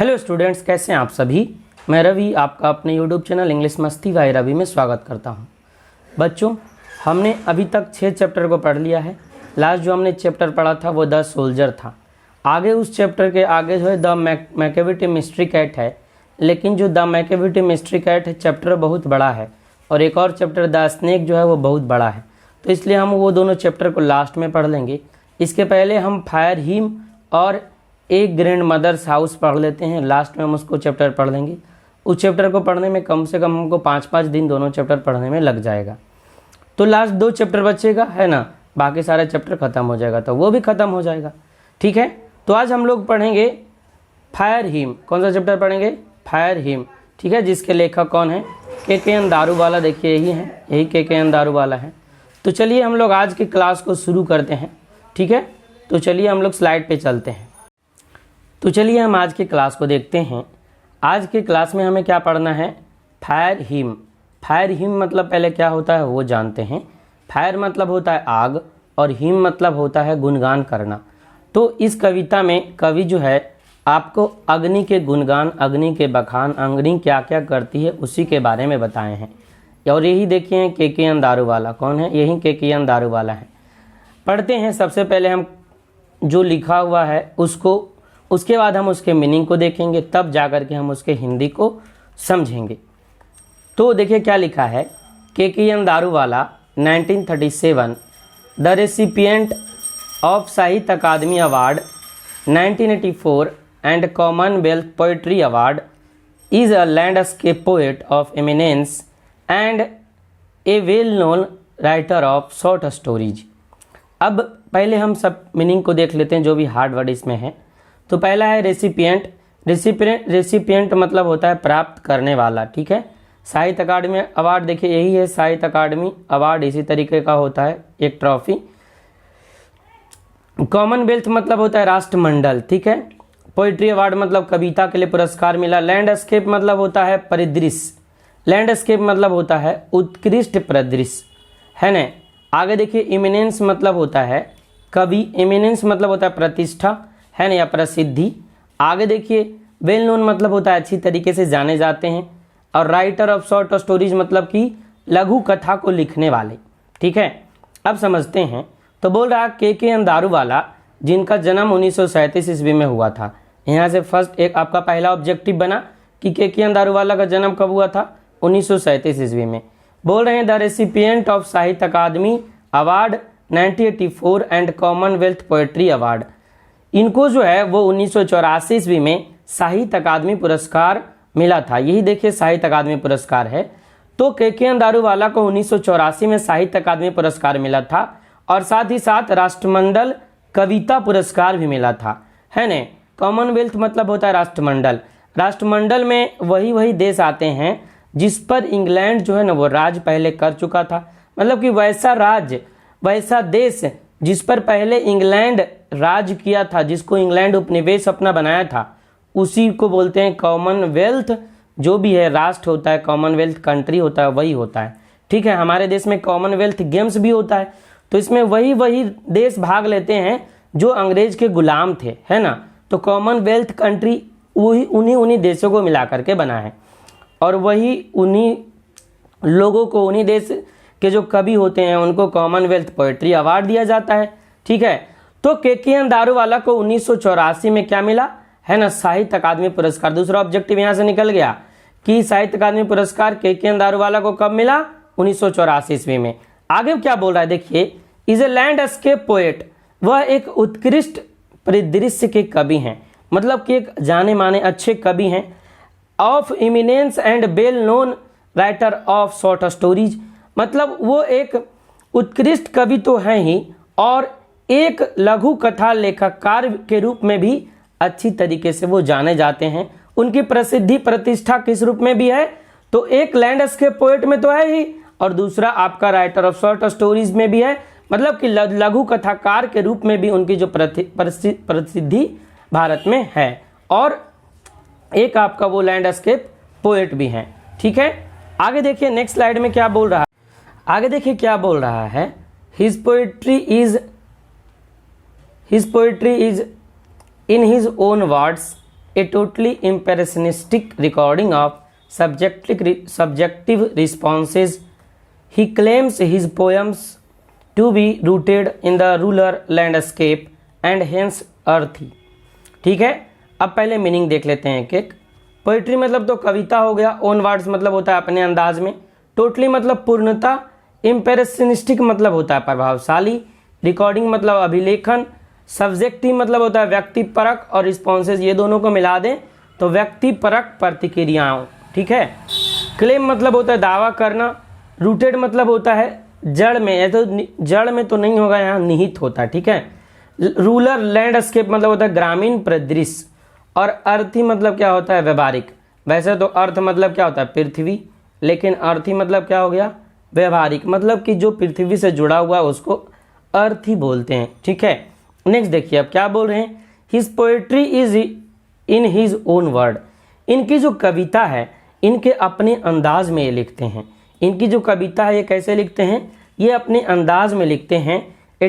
Hello students, कैसे हैं आप सभी। मैं रवि आपका अपने यूट्यूब चैनल इंग्लिश मस्ती बाय रवि में स्वागत करता हूं। बच्चों, हमने अभी तक 6 चैप्टर को पढ़ लिया है। लास्ट जो हमने चैप्टर पढ़ा था वो द सोल्जर था। आगे उस चैप्टर के आगे जो है द मैकेविटी मिस्ट्री कैट है, लेकिन जो द मैकेविटी मिस्ट्री कैट है चैप्टर बहुत बड़ा है और एक और चैप्टर द स्नेक जो है वो बहुत बड़ा है, तो इसलिए हम वो दोनों चैप्टर को लास्ट में पढ़ लेंगे। इसके पहले हम फायर हिम और एक ग्रैंड मदर्स हाउस पढ़ लेते हैं, लास्ट में हम उसको चैप्टर पढ़ लेंगे। उस चैप्टर को पढ़ने में कम से कम हमको 5-5 दिन दोनों चैप्टर पढ़ने में लग जाएगा। तो लास्ट 2 चैप्टर बचेगा, है ना, बाकी सारे चैप्टर खत्म हो जाएगा तो वो भी खत्म हो जाएगा। ठीक है, तो आज हम लोग पढ़ेंगे फायर हिम। कौन सा चैप्टर पढ़ेंगे? Fire him. ठीक है, जिसके लेखक कौन है? के दारूवाला। देखिए यही है, यही के दारूवाला है। तो चलिए हम लोग आज की क्लास को शुरू करते हैं। ठीक है, तो चलिए हम लोग स्लाइड पे चलते हैं। तो चलिए हम आज की क्लास को देखते हैं। आज की क्लास में हमें क्या पढ़ना है? Fire him. फायर हिम मतलब पहले क्या होता है वो जानते हैं। फायर मतलब होता है आग और हिम मतलब होता है गुणगान करना। तो इस कविता में कवि जो है आपको अग्नि के गुणगान, अग्नि के बखान, अग्नि क्या क्या करती है उसी के बारे में बताए हैं। और यही देखिए के दारूवाला। कौन है? यही के दारूवाला है। पढ़ते हैं। सबसे पहले हम जो लिखा हुआ है उसको, उसके बाद हम उसके मीनिंग को देखेंगे, तब जाकर के हम उसके हिंदी को समझेंगे। तो देखिए क्या लिखा है। के Daruwalla 1937 the recipient of Sahitya Akademi award 1984 and Commonwealth poetry award is a landscape poet of eminence and a well known writer of short stories. अब पहले हम सब मीनिंग को देख लेते हैं, जो भी हार्ड वर्ड इसमें है। तो पहला है रेसिपिएंट। रेसिपिएंट मतलब होता है प्राप्त करने वाला। ठीक है, साहित्य अकादमी अवार्ड देखिए यही है, साहित्य अकादमी अवार्ड इसी तरीके का होता है, एक ट्रॉफी। कॉमनवेल्थ मतलब होता है राष्ट्रमंडल। ठीक है, पोइट्री अवार्ड मतलब कविता के लिए पुरस्कार मिला। लैंडस्केप मतलब होता है परिदृश्य। लैंडस्केप मतलब होता है उत्कृष्ट परिदृश्य, है ना। आगे देखिए इमिनेंस मतलब होता है कवि। इमिनेंस मतलब होता है प्रतिष्ठा, है ना, या प्रसिद्धि। आगे देखिए वेल नोन मतलब होता है अच्छी तरीके से जाने जाते हैं। और राइटर ऑफ शॉर्ट स्टोरीज मतलब कि लघु कथा को लिखने वाले। ठीक है, अब समझते हैं। तो बोल रहा के दारूवाला जिनका जन्म 1937 ईस्वी में हुआ था। यहाँ से फर्स्ट एक आपका पहला ऑब्जेक्टिव बना कि के दारूवाला का जन्म कब हुआ था? 1937 ईस्वी में। बोल रहे हैं the recipient of Sahitya Akademi award 1984 and Commonwealth poetry award. इनको जो है वो 1984 ईस्वी में साहित्य अकादमी पुरस्कार मिला था। यही देखिए साहित्य अकादमी पुरस्कार है। तो के दारूवाला को 1984 में साहित्य अकादमी पुरस्कार मिला था और साथ ही साथ राष्ट्रमंडल कविता पुरस्कार भी मिला था, है न। कॉमनवेल्थ मतलब होता है राष्ट्रमंडल। राष्ट्रमंडल में वही देश आते हैं जिस पर इंग्लैंड जो है ना वो राज पहले कर चुका था। मतलब कि वैसा राज्य, वैसा देश जिस पर पहले इंग्लैंड राज किया था, जिसको इंग्लैंड उपनिवेश अपना बनाया था, उसी को बोलते हैं कॉमनवेल्थ। जो भी है राष्ट्र होता है, कॉमनवेल्थ कंट्री होता है, वही होता है। ठीक है, हमारे देश में कॉमनवेल्थ गेम्स भी होता है, तो इसमें वही देश भाग लेते हैं जो अंग्रेज के गुलाम थे, है ना। तो कॉमनवेल्थ कंट्री वही उन्हीं देशों को मिला करके बना है और वही उन्हीं लोगों को, उन्हीं देश के जो कवि होते हैं उनको कॉमनवेल्थ पोएट्री अवार्ड दिया जाता है। ठीक है, तो के दारूवाला को 1984 में क्या मिला, है ना, साहित्य अकादमी पुरस्कार। दूसरा ऑब्जेक्टिव यहां से निकल गया कि साहित्य अकादमी पुरस्कार के दारूवाला को कब मिला? 1984 ईस्वी में। आगे क्या बोल रहा है देखिए, इज ए लैंडस्केप पोएट। वह एक उत्कृष्ट परिदृश्य के कवि हैं, मतलब कि एक जाने माने अच्छे कवि हैं। Of eminence and well known writer of short stories, मतलब वो एक उत्कृष्ट कवि तो हैं ही और एक लघु कथा लेखककार के रूप में भी अच्छी तरीके से वो जाने जाते हैं। उनकी प्रसिद्धि प्रतिष्ठा किस रूप में भी है? तो एक लैंडस्केप पोएट में तो है ही और दूसरा आपका राइटर ऑफ शॉर्ट स्टोरीज में भी है, मतलब कि लघु कथाकार के रूप में भी उनकी जो प्रसिद्धि भारत में है और एक आपका वो लैंडस्केप पोएट भी हैं। ठीक है, आगे देखिए नेक्स्ट स्लाइड में क्या बोल रहा है। आगे देखिए क्या बोल रहा है, his poetry is in his own words a totally impressionistic recording of subjective responses. He claims his poems to be rooted in the rural landscape and hence earthy. ठीक है, अब पहले मीनिंग देख लेते हैं एक। पोइट्री मतलब तो कविता हो गया, ओन वर्ड्स मतलब होता है अपने अंदाज में, टोटली मतलब पूर्णता, इम्प्रेशनिस्टिक मतलब होता है प्रभावशाली, रिकॉर्डिंग मतलब अभिलेखन, सब्जेक्टिव मतलब होता है व्यक्तिपरक, और रिस्पॉन्सेज ये दोनों को मिला दें तो व्यक्तिपरक प्रतिक्रियाओं। ठीक है, क्लेम मतलब होता है दावा करना, रूटेड मतलब होता है जड़ में, या तो जड़ में तो नहीं होगा, यहाँ निहित होता है। ठीक है, रूरल लैंडस्केप मतलब होता है ग्रामीण परिदृश्य, और अर्थी मतलब क्या होता है व्यवहारिक। वैसे तो अर्थ मतलब क्या होता है पृथ्वी, लेकिन अर्थी मतलब क्या हो गया व्यवहारिक, मतलब कि जो पृथ्वी से जुड़ा हुआ है उसको अर्थी बोलते हैं। ठीक है, नेक्स्ट देखिए अब क्या बोल रहे हैं, his poetry is in his own word. इनकी जो कविता है इनके अपने अंदाज में ये लिखते हैं। इनकी जो कविता है ये कैसे लिखते हैं, ये अपने अंदाज में लिखते हैं। A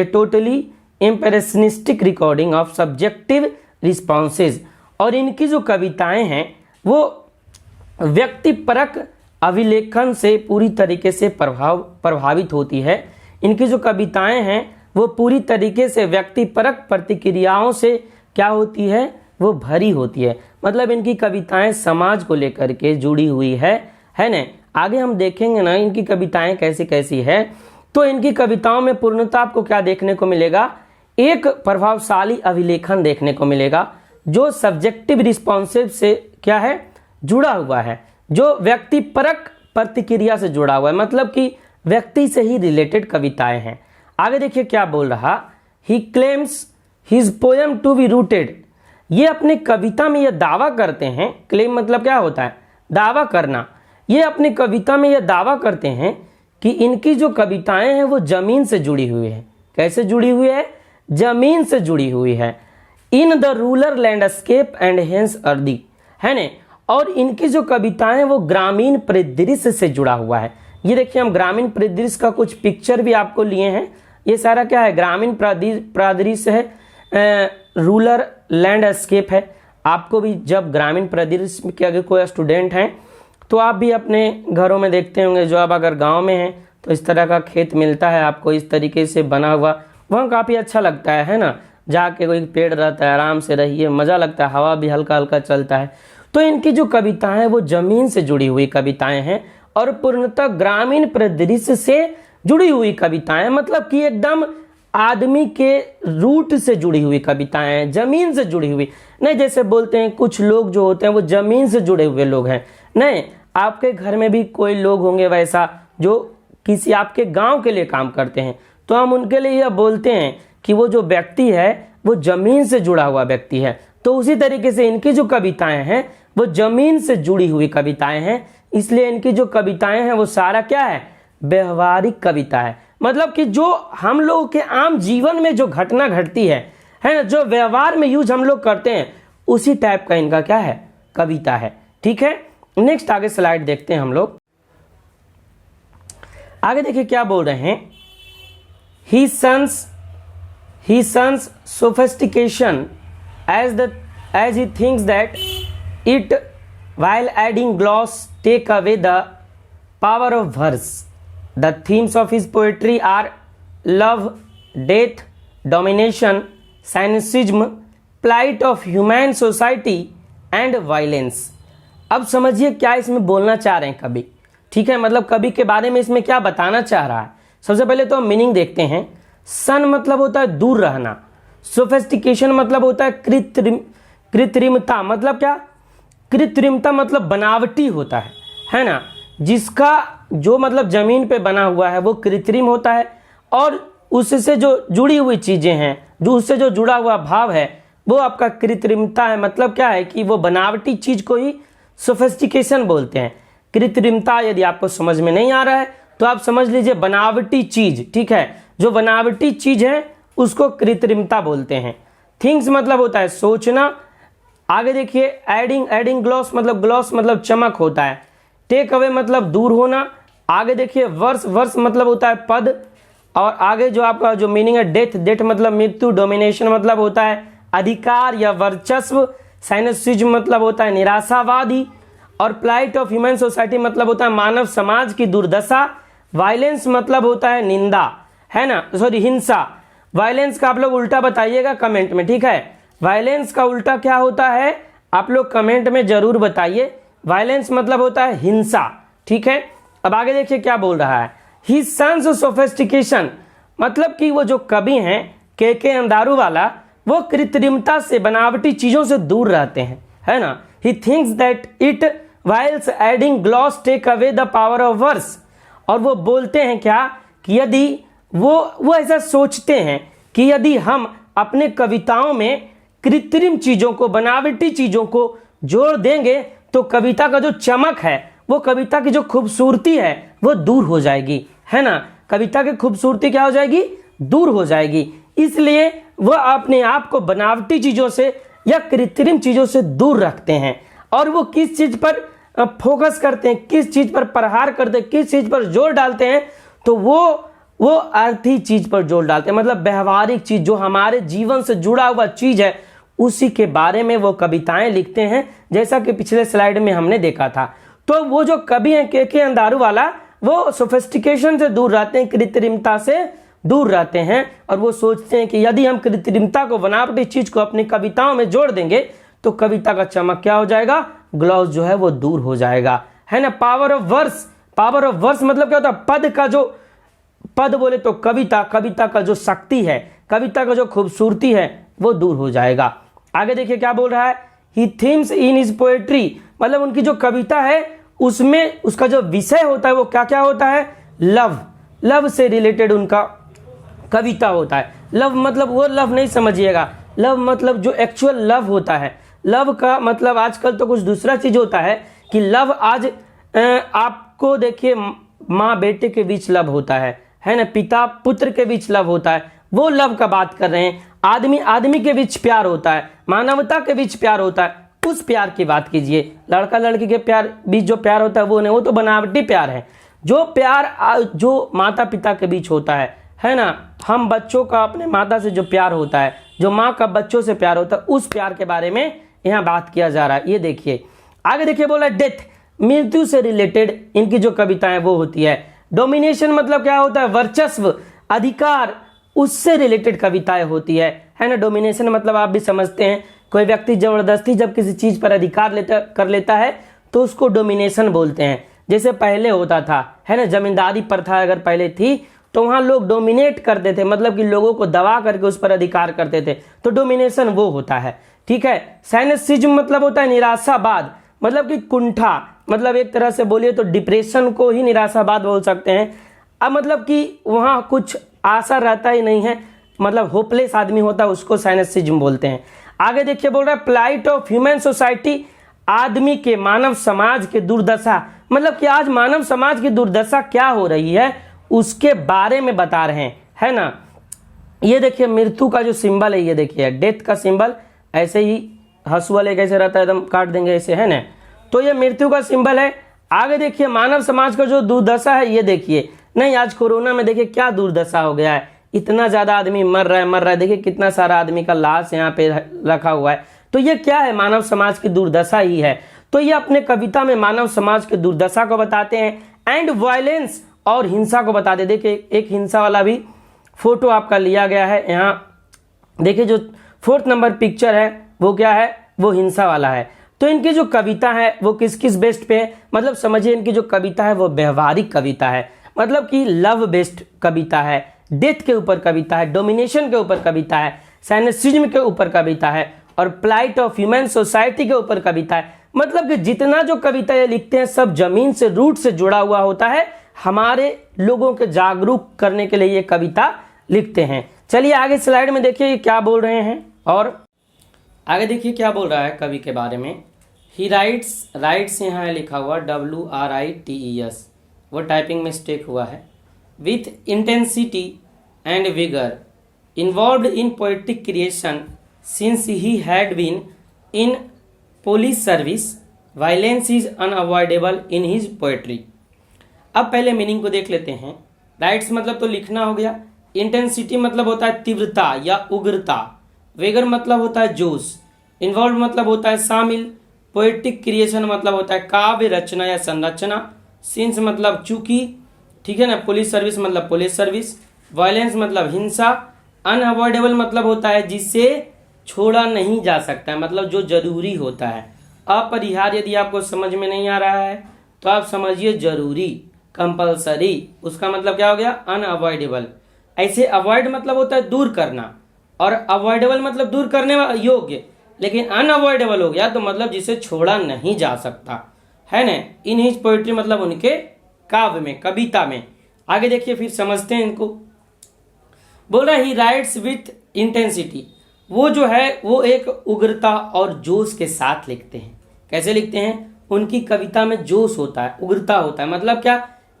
totally impressionistic recording of subjective responses. और इनकी जो कविताएं हैं वो व्यक्तिपरक अभिलेखन से पूरी तरीके से प्रभावित होती है। इनकी जो कविताएं हैं वो पूरी तरीके से व्यक्तिपरक प्रतिक्रियाओं से क्या होती है, वो भरी होती है। मतलब इनकी कविताएं समाज को लेकर के जुड़ी हुई है ना। आगे हम देखेंगे ना इनकी कविताएं कैसी कैसी है। तो इनकी कविताओं में पूर्णता आपको क्या देखने को मिलेगा, एक प्रभावशाली अभिलेखन देखने को मिलेगा जो सब्जेक्टिव रिस्पॉन्सिव से क्या है जुड़ा हुआ है, जो व्यक्तिपरक प्रतिक्रिया से जुड़ा हुआ है, मतलब कि व्यक्ति से ही रिलेटेड कविताएं हैं। आगे देखिए क्या बोल रहा, he claims his poem to be rooted. ये अपने कविता में यह दावा करते हैं, क्लेम मतलब क्या होता है दावा करना। ये अपनी कविता में यह दावा करते हैं कि इनकी जो कविताएं हैं वो जमीन से जुड़ी हुई है। कैसे जुड़ी हुई है, जमीन से जुड़ी हुई है। In the rural landscape and hence earthy, है ना। और इनकी जो कविताएं वो ग्रामीण परिदृश्य से जुड़ा हुआ है। ये देखिए हम ग्रामीण परिदृश्य का कुछ पिक्चर भी आपको लिए हैं। ये सारा क्या है ग्रामीण परिदृश्य है, रूरल लैंडस्केप है। आपको भी जब ग्रामीण परिदृश्य के अगर कोई स्टूडेंट हैं तो आप भी अपने घरों में देखते होंगे, जो आप अगर गांव में हैं तो इस तरह का खेत मिलता है आपको इस तरीके से बना हुआ, वहाँ काफ़ी अच्छा लगता है ना। जाके कोई पेड़ रहता है, आराम से रहिए, मज़ा लगता है, हवा भी हल्का हल्का चलता है। तो इनकी जो कविताएं हैं वो जमीन से जुड़ी हुई कविताएं हैं और पूर्णतः ग्रामीण परिदृश्य से जुड़ी हुई कविताएं, मतलब कि एकदम आदमी के रूट से जुड़ी हुई कविताएं हैं, जमीन से जुड़ी हुई नहीं। जैसे बोलते हैं कुछ लोग जो होते हैं वो जमीन से जुड़े हुए लोग हैं, नहीं। आपके घर में भी कोई लोग होंगे वैसा जो किसी आपके गांव के लिए काम करते हैं, तो हम उनके लिए यह बोलते हैं कि वो जो व्यक्ति है वो जमीन से जुड़ा हुआ व्यक्ति है। तो उसी तरीके से इनकी जो कविताएं हैं वो जमीन से जुड़ी हुई कविताएं हैं, इसलिए इनकी जो कविताएं हैं वो सारा क्या है व्यवहारिक कविता है। मतलब कि जो हम लोग के आम जीवन में जो घटना घटती है ना, जो व्यवहार में यूज हम लोग करते हैं, उसी टाइप का इनका क्या है कविता है। ठीक है, नेक्स्ट आगे स्लाइड देखते हैं हम लोग। आगे देखिए क्या बोल रहे हैं, ही sons sophistication as he thinks that it while adding gloss take away the power of verse. The themes of his poetry are love, death, domination, cynicism, plight of human society and violence. अब समझिए क्या इसमें बोलना चाह रहे हैं कवि। ठीक है, मतलब कवि के बारे में इसमें क्या बताना चाह रहा है। सबसे पहले तो हम मीनिंग देखते हैं। सन मतलब होता है दूर रहना, सोफिस्टिकेशन मतलब होता है कृत्रिमता, मतलब क्या कृत्रिमता मतलब बनावटी होता है ना। जिसका जो मतलब जमीन पे बना हुआ है वो कृत्रिम होता है, और उससे जो जुड़ी हुई चीजें हैं, जो उससे जो जुड़ा हुआ भाव है वो आपका कृत्रिमता है। मतलब क्या है कि वो बनावटी चीज को ही सोफिस्टिकेशन बोलते हैं। कृत्रिमता यदि आपको समझ में नहीं आ रहा है तो आप समझ लीजिए बनावटी चीज। ठीक है, जो बनावटी चीज है उसको कृत्रिमता बोलते हैं। थिंग्स मतलब होता है सोचना। आगे देखिए एडिंग ग्लॉस मतलब चमक होता है। टेक अवे मतलब दूर होना। आगे देखिए वर्स मतलब होता है पद। और आगे जो आपका जो मीनिंग है डेथ मतलब मृत्यु। डोमिनेशन मतलब होता है अधिकार या वर्चस्व, साइनिसिज्म मतलब होता है निराशावादी, और प्लाइट ऑफ ह्यूमन सोसाइटी मतलब होता है मानव समाज की दुर्दशा, वायलेंस मतलब होता है निंदा, है ना, सॉरी हिंसा। वायलेंस का आप लोग उल्टा बताइएगा कमेंट में, ठीक है। वायलेंस का उल्टा क्या होता है आप लोग कमेंट में जरूर बताइए। वायलेंस मतलब होता है हिंसा, ठीक है। अब आगे देखिए क्या बोल रहा है, ही सन्स सोफिस्टिकेशन, मतलब कि वो जो कवि हैं के अंधारू वाला, वो कृत्रिमता से, बनावटी चीजों से दूर रहते हैं, है ना। He thinks that it while adding gloss take away the power of verse, और वो बोलते हैं क्या कि यदि वो ऐसा सोचते हैं कि यदि हम अपने कविताओं में कृत्रिम चीजों को, बनावटी चीजों को जोड़ देंगे तो कविता का जो चमक है, वो कविता की जो खूबसूरती है वो दूर हो जाएगी, है ना। कविता की खूबसूरती क्या हो जाएगी, दूर हो जाएगी। इसलिए वह अपने आप को बनावटी चीजों से या कृत्रिम चीजों से दूर रखते हैं, और वो किस चीज पर फोकस करते हैं, किस चीज पर प्रहार करते हैं, किस चीज पर जोर डालते हैं, तो वो अर्थी चीज पर जोर डालते हैं, मतलब व्यवहारिक चीज, जो हमारे जीवन से जुड़ा हुआ चीज है, उसी के बारे में वो कविताएं लिखते हैं, जैसा कि पिछले स्लाइड में हमने देखा था। तो वो जो कवि हैं के अंधारू वाला, वो सोफिस्टिकेशन से दूर रहते हैं, कृत्रिमता से दूर रहते हैं, और वो सोचते हैं कि यदि हम कृत्रिमता को, बनावटी चीज को अपनी कविताओं में जोड़ देंगे तो कविता का चमक क्या हो जाएगा, ग्लॉस जो है वो दूर हो जाएगा, है ना। Power of verse, power of verse मतलब क्या होता है, पद का जो, पद बोले तो कविता, कविता का जो शक्ति है, कविता का जो खूबसूरती है वो दूर हो जाएगा। आगे देखिए क्या बोल रहा है, ही थीम्स इन हिज पोएट्री, मतलब उनकी जो कविता है उसमें उसका जो विषय होता है वो क्या क्या होता है, लव, लव से रिलेटेड उनका कविता होता है। लव मतलब वो लव नहीं समझिएगा, लव मतलब जो एक्चुअल लव होता है। लव का मतलब आजकल तो कुछ दूसरा चीज होता है कि लव आज आपको देखिए माँ बेटे के बीच लव होता है ना, पिता पुत्र के बीच लव होता है, वो लव का बात कर रहे हैं। आदमी आदमी के बीच प्यार होता है, मानवता के बीच प्यार होता है, उस प्यार की बात कीजिए। लड़का लड़की के प्यार बीच जो प्यार होता है वो नहीं, वो तो बनावटी प्यार है। जो प्यार जो माता पिता के बीच होता है ना, हम बच्चों का अपने माता से जो प्यार होता है, जो माँ का बच्चों से प्यार होता है, उस प्यार के बारे में यहाँ बात किया जा रहा है। ये देखिए आगे देखिए, बोला डेथ, मृत्यु से रिलेटेड इनकी जो कविताएं वो होती है। डोमिनेशन मतलब क्या होता है, वर्चस्व, अधिकार, उससे रिलेटेड कविताएं होती है ना। डोमिनेशन मतलब आप भी समझते हैं, कोई व्यक्ति जबरदस्ती जब किसी चीज पर अधिकार कर लेता है तो उसको डोमिनेशन बोलते हैं। जैसे पहले होता था, है ना, जमींदारी प्रथा अगर पहले थी तो वहां लोग डोमिनेट करते थे, मतलब कि लोगों को दबा करके उस पर अधिकार करते थे, तो डोमिनेशन वो होता है, ठीक है। साइनिसिज्म मतलब होता है निराशावाद, मतलब कि कुंठा, मतलब एक तरह से बोलिए तो डिप्रेशन को ही निराशावाद बोल सकते हैं। अब मतलब कि वहां कुछ आशा रहता ही नहीं है, मतलब होपलेस आदमी होता है, उसको साइनिसिज्म बोलते हैं। आगे देखिए बोल रहा है प्लाइट ऑफ ह्यूमन सोसाइटी, आदमी के, मानव समाज के दुर्दशा, मतलब कि आज मानव समाज की दुर्दशा क्या हो रही है उसके बारे में बता रहे हैं, है ना। ये देखिए मृत्यु का जो सिंबल है, ये देखिए डेथ का सिंबल, ऐसे ही हंसुआ ले कैसे रहता है, एकदम काट देंगे ऐसे, है ना, तो ये मृत्यु का सिंबल है। आगे देखिए मानव समाज का जो दुर्दशा है, ये देखिए, नहीं आज कोरोना में देखिए क्या दुर्दशा हो गया है, इतना ज्यादा आदमी मर रहा है, देखिए कितना सारा आदमी का लाश यहाँ पे रखा हुआ है, तो ये क्या है, मानव समाज की दुर्दशा ही है। तो ये अपने कविता में मानव समाज की दुर्दशा को बताते हैं एंड वायलेंस, और हिंसा को बताते। देखिए एक हिंसा वाला भी फोटो आपका लिया गया है यहाँ, देखिए जो 4th नंबर पिक्चर है वो क्या है, वो हिंसा वाला है। तो इनकी जो कविता है वो किस किस बेस्ड पे है, मतलब समझिए इनकी जो कविता है वो व्यवहारिक कविता है, मतलब कि लव बेस्ड कविता है, डेथ के ऊपर कविता है, डोमिनेशन के ऊपर कविता है, साइनिसिज्म के ऊपर कविता है, और प्लाइट ऑफ ह्यूमन सोसाइटी के ऊपर कविता है। मतलब कि जितना जो कविता ये लिखते हैं सब जमीन से, रूट से जुड़ा हुआ होता है, हमारे लोगों के जागरूक करने के लिए ये कविता लिखते हैं। चलिए आगे स्लाइड में देखिए ये क्या बोल रहे हैं, और आगे देखिए क्या बोल रहा है कवि के बारे में। ही राइट्स यहाँ लिखा हुआ WRITES, वो टाइपिंग मिस्टेक हुआ है। With intensity and vigour involved in poetic creation since he had been in police service, violence is unavoidable in his poetry. अब पहले मीनिंग को देख लेते हैं। राइट्स मतलब तो लिखना हो गया, इंटेंसिटी मतलब होता है तीव्रता या उग्रता, वेगर मतलब होता है जोश, इन्वॉल्व मतलब होता है शामिल, पोएटिक क्रिएशन मतलब होता है काव्य रचना या संरचना, सिंस मतलब चूंकि, ठीक है ना, पुलिस सर्विस मतलब पुलिस सर्विस, वायलेंस मतलब हिंसा, अनअवॉइडेबल मतलब होता है जिसे छोड़ा नहीं जा सकता है, मतलब जो जरूरी होता है, अपरिहार्य यदि आपको समझ में नहीं आ रहा है तो आप समझिए जरूरी, कंपलसरी, उसका मतलब क्या हो गया अनअवॉइडेबल। ऐसे अवॉइड मतलब होता है दूर करना, और अवॉइडेबल मतलब दूर करने योग्य, लेकिन अनअवॉइडेबल हो गया तो मतलब जिसे छोड़ा नहीं जा सकता, है ना। इन हिज पोइट्री मतलब उनके काव्य में, कविता में। आगे देखिए फिर समझते हैं इनको। बोल रहा ही राइट्स विथ इंटेंसिटी, वो जो है वो एक उग्रता और जोश के साथ लिखते हैं। कैसे लिखते हैं? उनकी कविता में जोश होता है, उग्रता होता है, मतलब क्या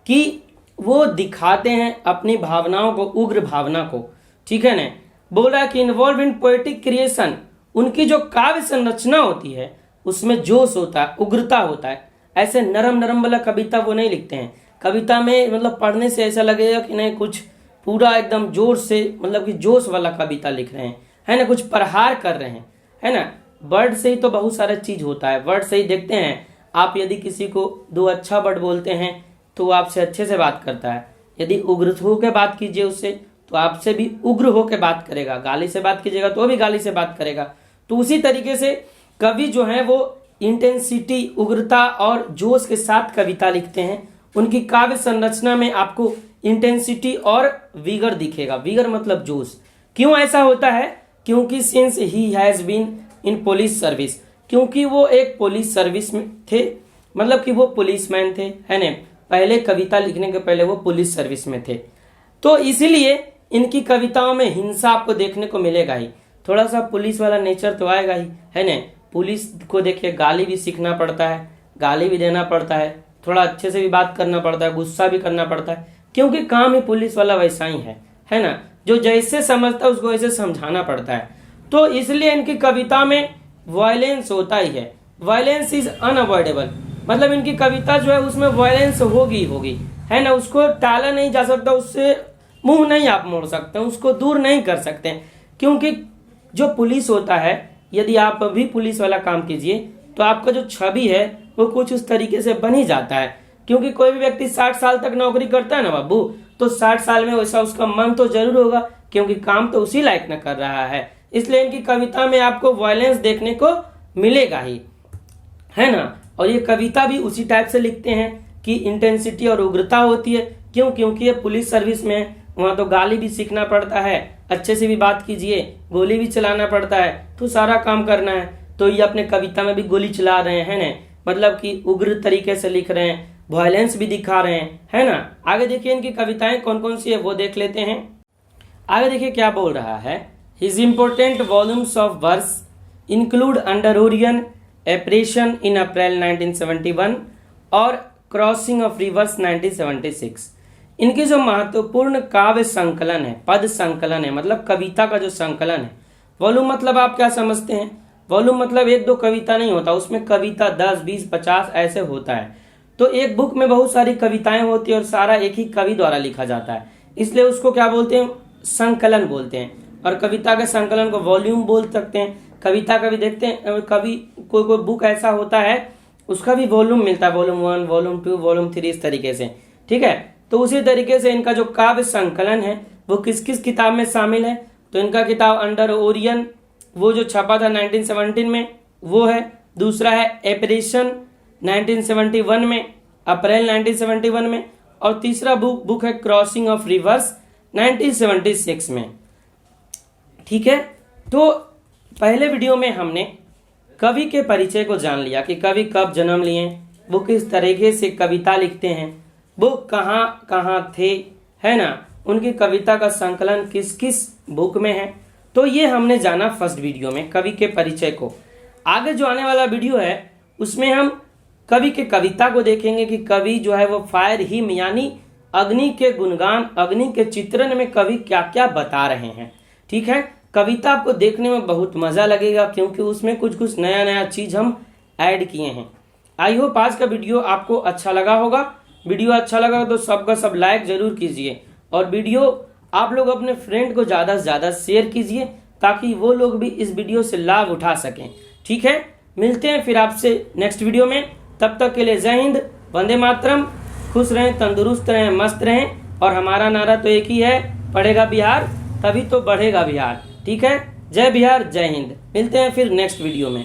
कि वो दिखाते हैं अपनी भावनाओं को, उग्र भावना को, ठीक है ना। बोल रहा है कि इन्वॉल्व इन पोएटिक क्रिएशन, उनकी जो काव्य संरचना होती है उसमें जोश होता है, उग्रता होता है। ऐसे नरम नरम वाला कविता वो नहीं लिखते हैं। कविता में मतलब पढ़ने से ऐसा लगेगा कि नहीं कुछ पूरा एकदम जोर से, मतलब कि जोश वाला कविता लिख रहे हैं, है ना, कुछ प्रहार कर रहे हैं, है ना। वर्ड से ही तो बहुत सारा चीज होता है, वर्ड से ही देखते हैं आप, यदि किसी को दो अच्छा वर्ड बोलते हैं तो वो आपसे अच्छे से बात करता है, यदि उग्र होकर बात कीजिए उससे तो आपसे भी उग्र होकर बात करेगा, गाली से बात कीजिएगा तो भी गाली से बात करेगा। तो उसी तरीके से कवि जो है वो इंटेंसिटी, उग्रता और जोश के साथ कविता लिखते हैं। उनकी काव्य संरचना में आपको इंटेंसिटी और विगर दिखेगा, विगर मतलब जोश। क्यों ऐसा होता है? क्योंकि since he has been in police service, क्योंकि वो एक पुलिस सर्विस में थे, मतलब कि वो पुलिसमैन थे, है ना। पहले कविता लिखने के पहले वो पुलिस सर्विस में थे, तो इसीलिए इनकी कविताओं में हिंसा आपको देखने को मिलेगा ही, थोड़ा सा पुलिस वाला नेचर तो आएगा ही, है ना। पुलिस को देखिए गाली भी सीखना पड़ता है, गाली भी देना पड़ता है, थोड़ा अच्छे से भी बात करना पड़ता है, गुस्सा भी करना पड़ता है, क्योंकि काम ही पुलिस वाला वैसा ही है ना। जो जैसे समझता है उसको वैसे समझाना पड़ता है। तो इसलिए इनकी कविता में वायलेंस होता ही है, वायलेंस इज अनअवॉइडेबल, मतलब इनकी कविता जो है उसमें वायलेंस होगी, है ना, उसको टाला नहीं जा सकता, उससे मुंह नहीं आप मोड़ सकते, उसको दूर नहीं कर सकते, क्योंकि जो पुलिस होता है, यदि आप भी पुलिस वाला काम कीजिए तो आपका जो छवि है वो कुछ उस तरीके से बन ही जाता है। क्योंकि कोई भी व्यक्ति 60 साल तक नौकरी करता है ना बाबू, तो 60 साल में वैसा उसका मन तो जरूर होगा, क्योंकि काम तो उसी लायक न कर रहा है। इसलिए इनकी कविता में आपको वायलेंस देखने को मिलेगा ही, है ना। और ये कविता भी उसी टाइप से लिखते हैं कि इंटेंसिटी और उग्रता होती है। क्यों? क्योंकि ये पुलिस सर्विस में, वहां तो गाली भी सीखना पड़ता है, अच्छे से भी बात कीजिए, गोली भी चलाना पड़ता है, तो सारा काम करना है। तो ये अपने कविता में भी गोली चला रहे हैं ना, मतलब कि उग्र तरीके से लिख रहे हैं, वायलेंस भी दिखा रहे हैं, है ना। आगे देखिए इनकी कविताएं कौन कौन सी है वो देख लेते हैं। आगे देखिए क्या बोल रहा है। His important volumes of verse include Under Orion, Apparition in April 1971 और क्रॉसिंग ऑफ रिवर्स 1976। इनकी जो महत्वपूर्ण काव्य संकलन है, पद संकलन है, मतलब कविता का जो संकलन है। वॉल्यूम मतलब आप क्या समझते हैं? वॉल्यूम मतलब एक दो कविता नहीं होता, उसमें कविता 10, 20, 50 ऐसे होता है। तो एक बुक में बहुत सारी कविताएं होती है और सारा एक ही कवि द्वारा लिखा जाता है, इसलिए उसको क्या बोलते हैं? संकलन बोलते हैं। और कविता के संकलन को वॉल्यूम बोल सकते हैं। कविता का भी देखते हैं, कवि कोई बुक ऐसा होता है उसका भी वॉल्यूम मिलता है, वॉल्यूम 1, वॉल्यूम 2, वॉल्यूम 3, इस तरीके से, ठीक है। तो उसी तरीके से इनका जो काव्य संकलन है वो किस किस किताब में शामिल है? तो इनका किताब अंडर ओरियन, वो जो छपा था 1917 में, वो है। दूसरा है एपरेशन 1971 में, अप्रैल 1971 में। और तीसरा बुक है क्रॉसिंग ऑफ रिवर्स 1976 में, ठीक है। तो पहले वीडियो में हमने कवि के परिचय को जान लिया कि कवि कब जन्म लिए, वो किस तरीके से कविता लिखते हैं, वो कहाँ कहाँ थे, है ना, उनकी कविता का संकलन किस किस बुक में है। तो ये हमने जाना फर्स्ट वीडियो में कवि के परिचय को। आगे जो आने वाला वीडियो है उसमें हम कवि के कविता को देखेंगे कि कवि जो है वो फायर हिम यानी अग्नि के गुणगान, अग्नि के चित्रण में कवि क्या क्या बता रहे हैं, ठीक है। कविता आपको देखने में बहुत मजा लगेगा क्योंकि उसमें कुछ कुछ नया नया चीज हम ऐड किए हैं। आई होप आज का वीडियो आपको अच्छा लगा होगा। वीडियो अच्छा लगा तो सबका सब लाइक जरूर कीजिए और वीडियो आप लोग अपने फ्रेंड को ज़्यादा से ज़्यादा शेयर कीजिए ताकि वो लोग भी इस वीडियो से लाभ उठा सकें। ठीक है, मिलते हैं फिर आपसे नेक्स्ट वीडियो में। तब तक के लिए जय हिंद, वंदे मातरम। खुश रहें, तंदुरुस्त रहें, मस्त रहें। और हमारा नारा तो एक ही है, पढ़ेगा बिहार तभी तो बढ़ेगा बिहार। ठीक है, जय बिहार, जय हिंद। मिलते हैं फिर नेक्स्ट वीडियो में।